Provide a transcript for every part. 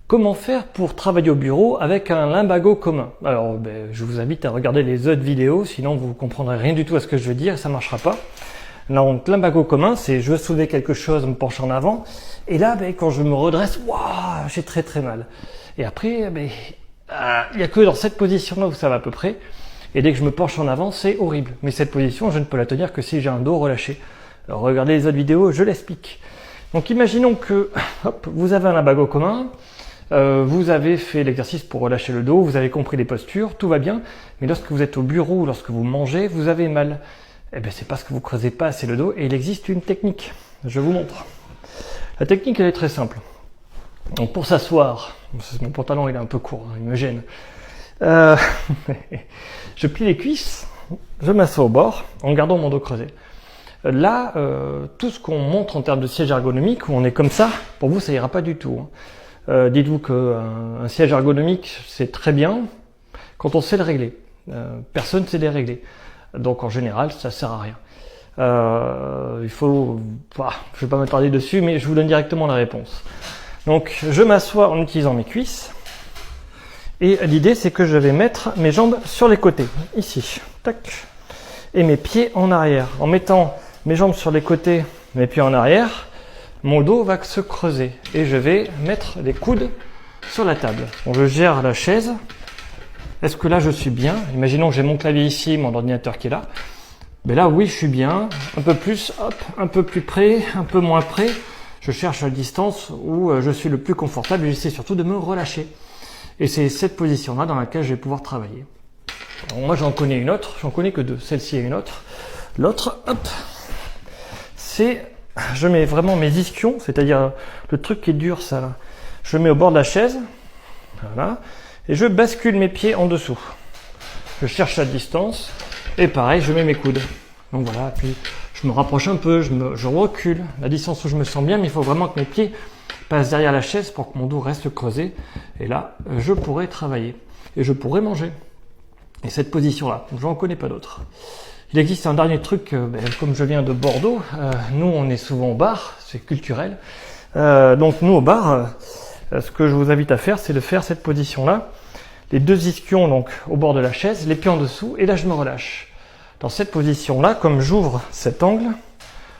Comment faire pour travailler au bureau avec un lumbago commun? Alors, je vous invite à regarder les autres vidéos, sinon vous ne comprendrez rien du tout à ce que je veux dire et ça ne marchera pas. Donc, lumbago commun, c'est je veux soulever quelque chose, me pencher en avant, et là, quand je me redresse, waouh, j'ai très très mal. Et après, il n'y a que dans cette position-là où ça va à peu près, et dès que je me penche en avant, c'est horrible. Mais cette position, je ne peux la tenir que si j'ai un dos relâché. Alors, regardez les autres vidéos, je l'explique. Donc, imaginons que vous avez un lumbago commun. Vous avez fait l'exercice pour relâcher le dos, vous avez compris les postures, tout va bien, mais lorsque vous êtes au bureau ou lorsque vous mangez, vous avez mal. C'est parce que vous creusez pas assez le dos et il existe une technique. Je vous montre. La technique, elle est très simple. Donc pour s'asseoir, mon pantalon il est un peu court, il me gêne. Je plie les cuisses, je m'assois au bord en gardant mon dos creusé. Là, tout ce qu'on montre en termes de siège ergonomique, où on est comme ça, pour vous ça ira pas du tout. Dites-vous qu'un siège ergonomique, c'est très bien quand on sait le régler. Personne ne sait les régler. Donc en général, ça sert à rien. Je vais pas m'attarder dessus, mais je vous donne directement la réponse. Donc je m'assois en utilisant mes cuisses. Et l'idée, c'est que je vais mettre mes jambes sur les côtés, ici. Tac. Et mes pieds en arrière. En mettant mes jambes sur les côtés, mes pieds en arrière, mon dos va se creuser et je vais mettre les coudes sur la table. Donc je gère la chaise. Est-ce que là je suis bien? Imaginons que j'ai mon clavier ici, mon ordinateur qui est là. Là oui je suis bien. Un peu plus, hop, un peu plus près, un peu moins près. Je cherche la distance où je suis le plus confortable et j'essaie surtout de me relâcher. Et c'est cette position-là dans laquelle je vais pouvoir travailler. Alors moi j'en connais une autre, j'en connais que deux. Celle-ci et une autre. L'autre, hop, c'est... Je mets vraiment mes ischions, c'est-à-dire le truc qui est dur, ça là. Je le mets au bord de la chaise, voilà, et je bascule mes pieds en dessous. Je cherche la distance, et pareil, je mets mes coudes. Donc voilà, puis je me rapproche un peu, je recule, la distance où je me sens bien, mais il faut vraiment que mes pieds passent derrière la chaise pour que mon dos reste creusé. Et là, je pourrais travailler, et je pourrais manger. Et cette position-là, je n'en connais pas d'autre. Il existe un dernier truc, comme je viens de Bordeaux, nous on est souvent au bar, c'est culturel. Donc nous au bar, ce que je vous invite à faire, c'est de faire cette position-là. Les deux ischions donc au bord de la chaise, les pieds en dessous, et là je me relâche. Dans cette position-là, comme j'ouvre cet angle,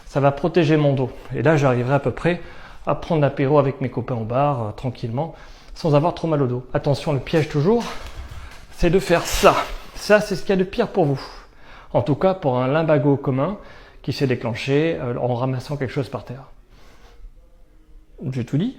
ça va protéger mon dos. Et là j'arriverai à peu près à prendre l'apéro avec mes copains au bar, tranquillement, sans avoir trop mal au dos. Attention, le piège toujours, c'est de faire ça. Ça, c'est ce qu'il y a de pire pour vous. En tout cas, pour un lumbago commun qui s'est déclenché en ramassant quelque chose par terre. J'ai tout dit.